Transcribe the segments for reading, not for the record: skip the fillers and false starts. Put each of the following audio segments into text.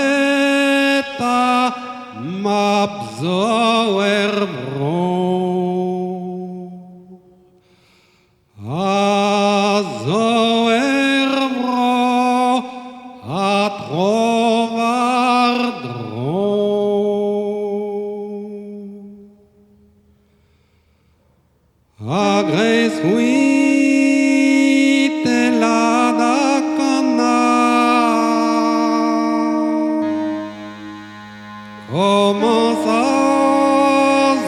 Glachareta mabzoer bro azoer bro atrovar dro agres huite lada cana comment ça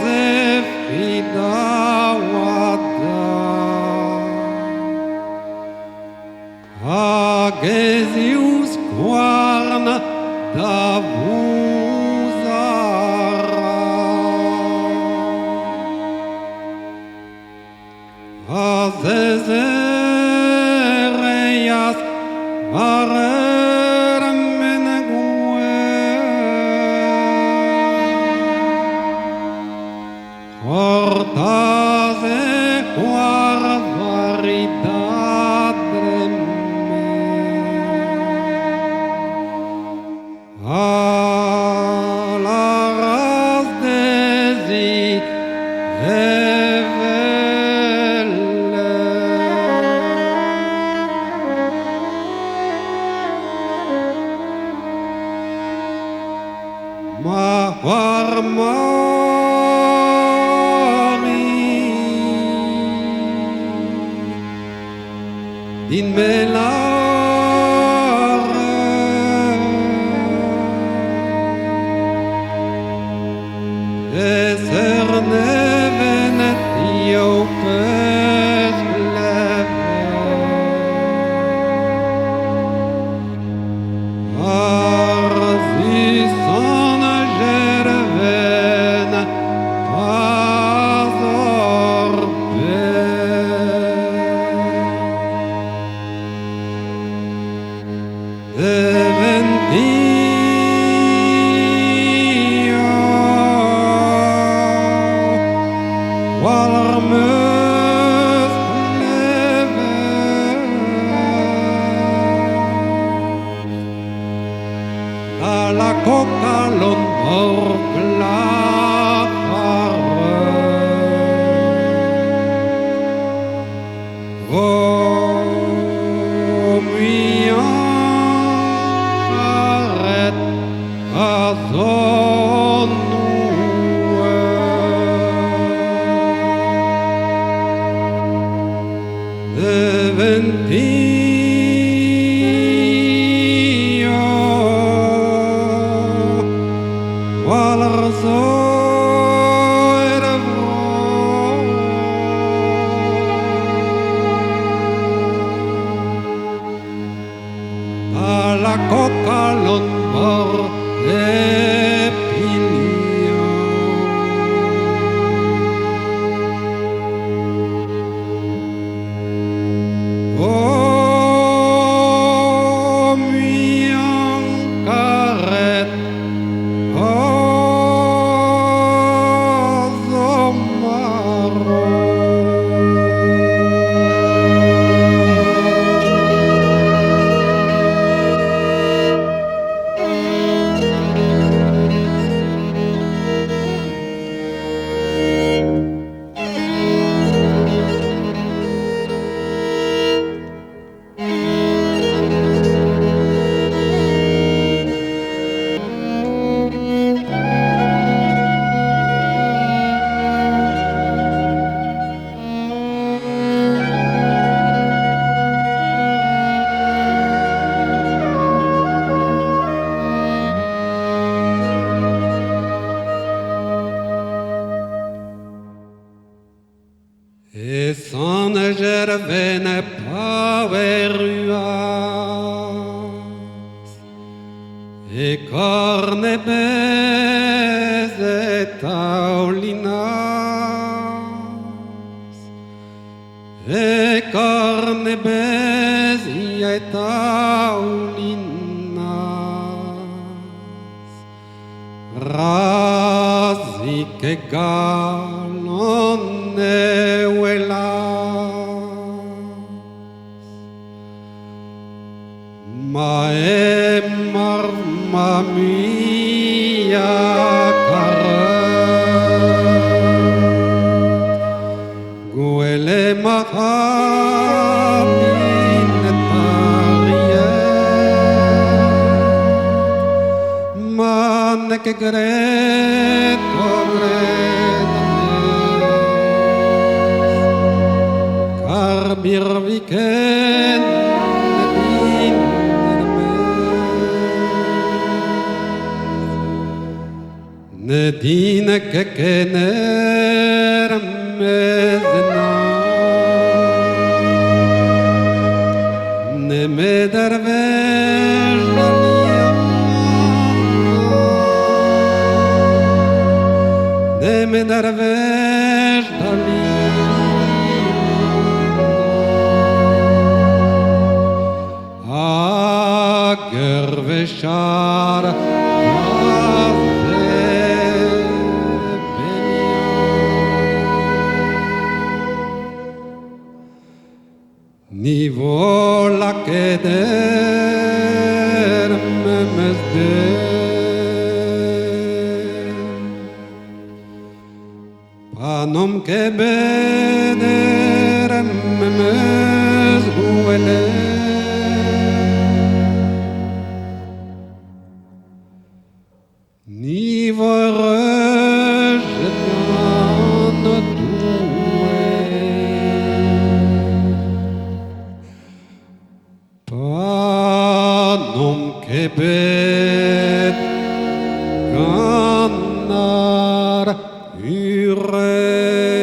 zefrida wada agesius quarna da vuzara azezereias varer menegue hortaze quarvaridadre alaras desi evelle ma varmari din melare esernevenet iopes leve arzisan gerven azorbe Eventio Wallermus leve alla coca l'onor Eventio Wallerzoer alla coca l'onor epilio oh mian caret oh zomaro et son gervene paveruas et corne beze taulinas et corne bezi et taulinas razi che galon Mamma mia cara, guele mahamin tarie, man che greto carbir viken Nedine che kener mezna Ne me dervesh Ne me dervesh Ager veshar Ni vola keder memezde Panom ke beder memez huele Ni vorje no Panom kebet kanar ure